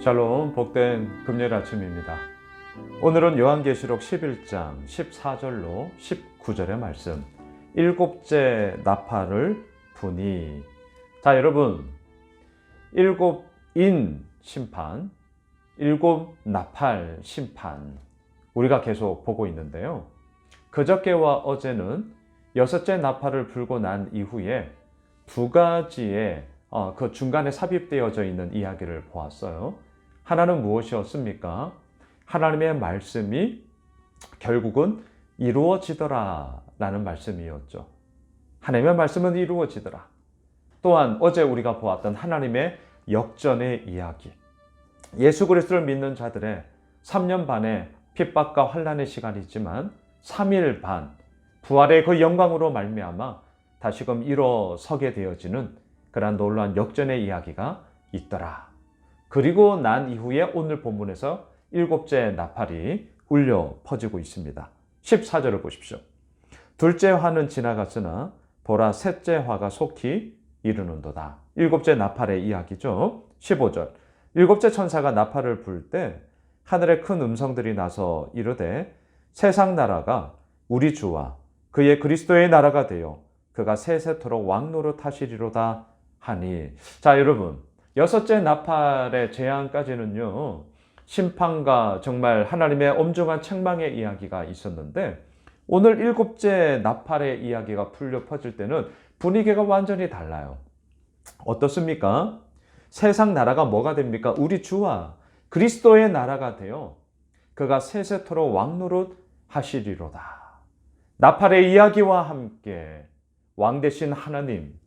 샬롬, 복된 금요일 아침입니다. 오늘은 요한계시록 11장 14절로 19절의 말씀, 일곱째 나팔을 부니. 자, 여러분, 일곱인 심판, 일곱 나팔 심판, 우리가 계속 보고 있는데요. 그저께와 어제는 여섯째 나팔을 불고 난 이후에 두 가지의 그 중간에 삽입되어져 있는 이야기를 보았어요. 하나는 무엇이었습니까? 하나님의 말씀이 결국은 이루어지더라 라는 말씀이었죠. 하나님의 말씀은 이루어지더라. 또한 어제 우리가 보았던 하나님의 역전의 이야기, 예수 그리스도를 믿는 자들의 3년 반의 핍박과 환난의 시간이지만 3일 반 부활의 그 영광으로 말미암아 다시금 일어서게 되어지는 그러한 놀라운 역전의 이야기가 있더라. 그리고 난 이후에 오늘 본문에서 일곱째 나팔이 울려 퍼지고 있습니다. 14절을 보십시오. 둘째 화는 지나갔으나 보라 셋째 화가 속히 이르는도다. 일곱째 나팔의 이야기죠. 15절. 일곱째 천사가 나팔을 불 때 하늘에 큰 음성들이 나서 이르되 세상 나라가 우리 주와 그의 그리스도의 나라가 되어 그가 세세토록 왕노릇하시리로다 하니. 자, 여러분, 여섯째 나팔의 재앙까지는요, 심판과 정말 하나님의 엄중한 책망의 이야기가 있었는데, 오늘 일곱째 나팔의 이야기가 풀려 퍼질 때는 분위기가 완전히 달라요. 어떻습니까? 세상 나라가 뭐가 됩니까? 우리 주와 그리스도의 나라가 되어 그가 세세토록 왕노릇 하시리로다. 나팔의 이야기와 함께 왕 되신 하나님,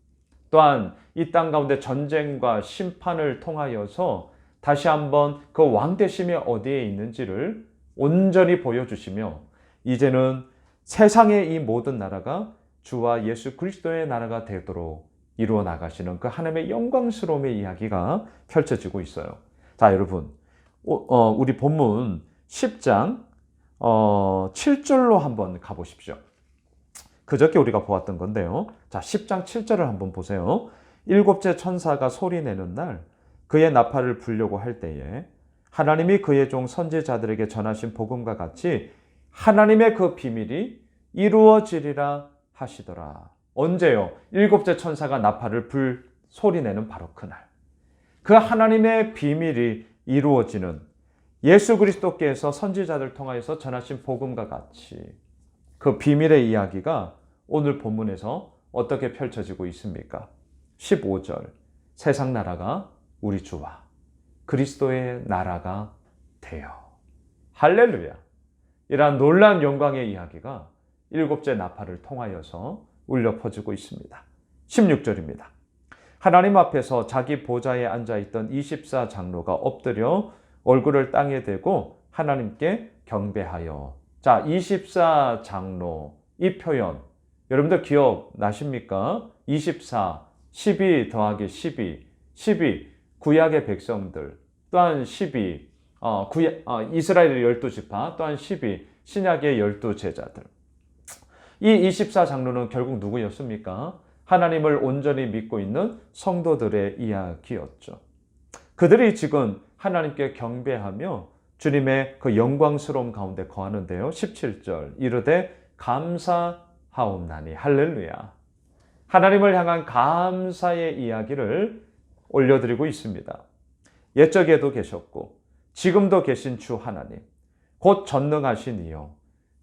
또한 이 땅 가운데 전쟁과 심판을 통하여서 다시 한번 그 왕 되심이 어디에 있는지를 온전히 보여주시며, 이제는 세상의 이 모든 나라가 주와 예수 그리스도의 나라가 되도록 이루어 나가시는 그 하나님의 영광스러움의 이야기가 펼쳐지고 있어요. 자, 여러분, 우리 본문 10장 7절로 한번 가보십시오. 그저께 우리가 보았던 건데요. 자, 10장 7절을 한번 보세요. 일곱째 천사가 소리내는 날 그의 나팔을 불려고 할 때에 하나님이 그의 종 선지자들에게 전하신 복음과 같이 하나님의 그 비밀이 이루어지리라 하시더라. 언제요? 일곱째 천사가 나팔을 소리내는 바로 그날. 그 하나님의 비밀이 이루어지는, 예수 그리스도께서 선지자들 통하여서 전하신 복음과 같이 그 비밀의 이야기가 오늘 본문에서 어떻게 펼쳐지고 있습니까? 15절. 세상 나라가 우리 주와 그리스도의 나라가 되어. 할렐루야. 이러한 놀라운 영광의 이야기가 일곱째 나팔을 통하여서 울려 퍼지고 있습니다. 16절입니다. 하나님 앞에서 자기 보좌에 앉아있던 24장로가 엎드려 얼굴을 땅에 대고 하나님께 경배하여. 자, 24장로, 이 표현 여러분들 기억나십니까? 24, 12 더하기 12 구약의 백성들, 또한 12 이스라엘의 12지파, 또한 12 신약의 12제자들. 이 24장로는 결국 누구였습니까? 하나님을 온전히 믿고 있는 성도들의 이야기였죠. 그들이 지금 하나님께 경배하며 주님의 그 영광스러움 가운데 거하는데요. 17절. 이르되 감사하옵나니. 할렐루야. 하나님을 향한 감사의 이야기를 올려드리고 있습니다. 옛적에도 계셨고 지금도 계신 주 하나님, 곧 전능하신 이여,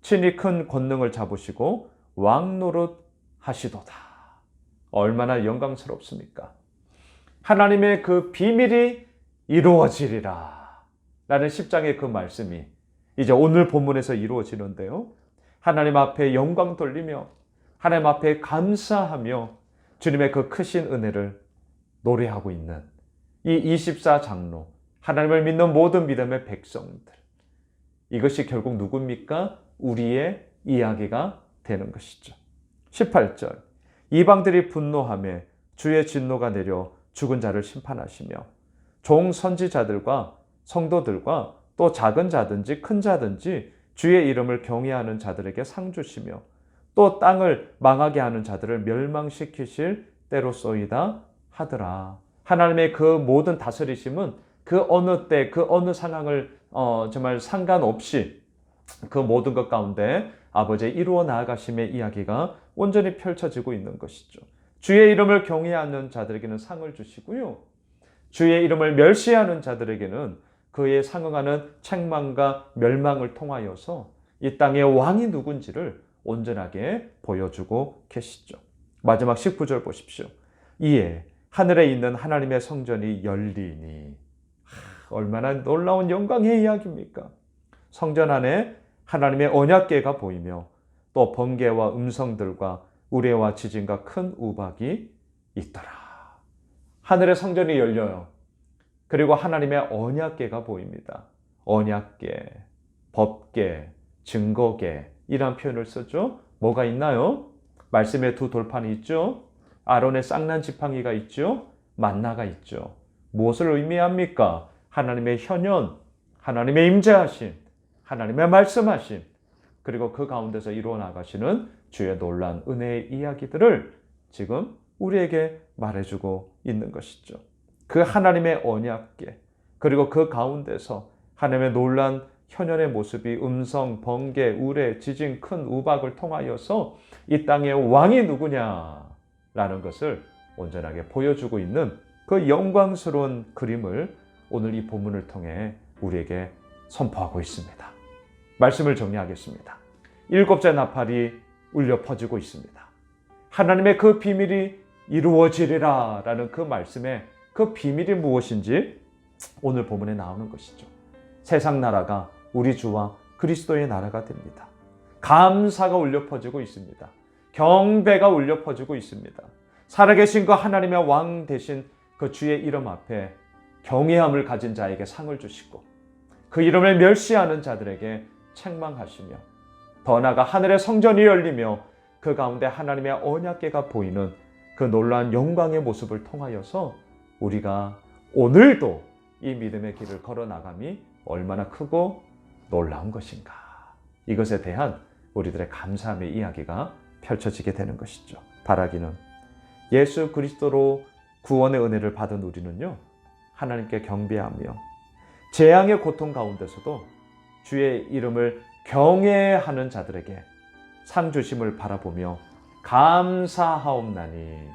친히 큰 권능을 잡으시고 왕노릇 하시도다. 얼마나 영광스럽습니까? 하나님의 그 비밀이 이루어지리라 라는 10장의 그 말씀이 이제 오늘 본문에서 이루어지는데요. 하나님 앞에 영광 돌리며 하나님 앞에 감사하며 주님의 그 크신 은혜를 노래하고 있는 이 24장로, 하나님을 믿는 모든 믿음의 백성들. 이것이 결국 누굽니까? 우리의 이야기가 되는 것이죠. 18절. 이방들이 분노하며 주의 진노가 내려 죽은 자를 심판하시며 종 선지자들과 성도들과 또 작은 자든지 큰 자든지 주의 이름을 경외하는 자들에게 상 주시며 또 땅을 망하게 하는 자들을 멸망시키실 때로소이다 하더라. 하나님의 그 모든 다스리심은 그 어느 때, 그 어느 상황을 정말 상관없이 그 모든 것 가운데 아버지의 이루어 나아가심의 이야기가 온전히 펼쳐지고 있는 것이죠. 주의 이름을 경외하는 자들에게는 상을 주시고요. 주의 이름을 멸시하는 자들에게는 그에 상응하는 책망과 멸망을 통하여서 이 땅의 왕이 누군지를 온전하게 보여주고 계시죠. 마지막 19절 보십시오. 이에 하늘에 있는 하나님의 성전이 열리니. 얼마나 놀라운 영광의 이야기입니까? 성전 안에 하나님의 언약궤가 보이며 또 번개와 음성들과 우레와 지진과 큰 우박이 있더라. 하늘의 성전이 열려요. 그리고 하나님의 언약궤가 보입니다. 언약궤, 법궤, 증거궤 이란 표현을 쓰죠. 뭐가 있나요? 말씀의 두 돌판이 있죠. 아론의 쌍난 지팡이가 있죠. 만나가 있죠. 무엇을 의미합니까? 하나님의 현현, 하나님의 임재하심, 하나님의 말씀하심, 그리고 그 가운데서 이루어 나가시는 주의 놀란 은혜의 이야기들을 지금 우리에게 말해주고 있는 것이죠. 그 하나님의 언약궤, 그리고 그 가운데서 하나님의 놀란 현현의 모습이 음성, 번개, 우레, 지진, 큰 우박을 통하여서 이 땅의 왕이 누구냐라는 것을 온전하게 보여주고 있는 그 영광스러운 그림을 오늘 이 본문을 통해 우리에게 선포하고 있습니다. 말씀을 정리하겠습니다. 7째 나팔이 울려 퍼지고 있습니다. 하나님의 그 비밀이 이루어지리라 라는 그 말씀의 그 비밀이 무엇인지 오늘 본문에 나오는 것이죠. 세상 나라가 우리 주와 그리스도의 나라가 됩니다. 감사가 울려 퍼지고 있습니다. 경배가 울려 퍼지고 있습니다. 살아계신 그 하나님의 왕 되신 그 주의 이름 앞에 경외함을 가진 자에게 상을 주시고 그 이름을 멸시하는 자들에게 책망하시며 더 나아가 하늘의 성전이 열리며 그 가운데 하나님의 언약궤가 보이는 그 놀라운 영광의 모습을 통하여서 우리가 오늘도 이 믿음의 길을 걸어 나감이 얼마나 크고 놀라운 것인가. 이것에 대한 우리들의 감사함의 이야기가 펼쳐지게 되는 것이죠. 바라기는 예수 그리스도로 구원의 은혜를 받은 우리는요, 하나님께 경배하며 재앙의 고통 가운데서도 주의 이름을 경외하는 자들에게 상 주심을 바라보며 감사하옵나니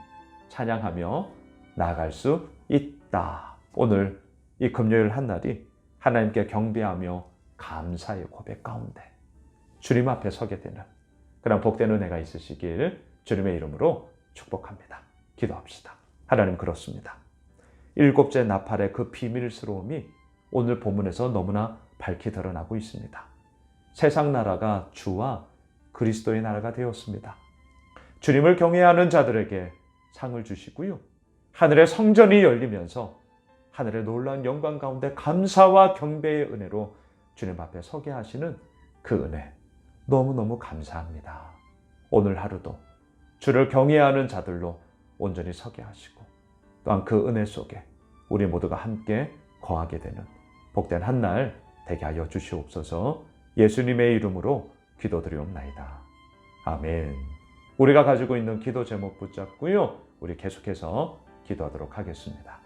찬양하며 나아갈 수 있다. 오늘 이 금요일 한날이 하나님께 경배하며 감사의 고백 가운데 주님 앞에 서게 되는 그런 복된 은혜가 있으시길 주님의 이름으로 축복합니다. 기도합시다. 하나님, 그렇습니다. 7째 나팔의 그 비밀스러움이 오늘 본문에서 너무나 밝히 드러나고 있습니다. 세상 나라가 주와 그리스도의 나라가 되었습니다. 주님을 경외하는 자들에게 상을 주시고요. 하늘의 성전이 열리면서 하늘의 놀라운 영광 가운데 감사와 경배의 은혜로 주님 앞에 서게 하시는 그 은혜 너무너무 감사합니다. 오늘 하루도 주를 경외하는 자들로 온전히 서게 하시고 또한 그 은혜 속에 우리 모두가 함께 거하게 되는 복된 한날 되게 하여 주시옵소서. 예수님의 이름으로 기도드리옵나이다. 아멘. 우리가 가지고 있는 기도 제목 붙잡고요, 우리 계속해서 기도하도록 하겠습니다.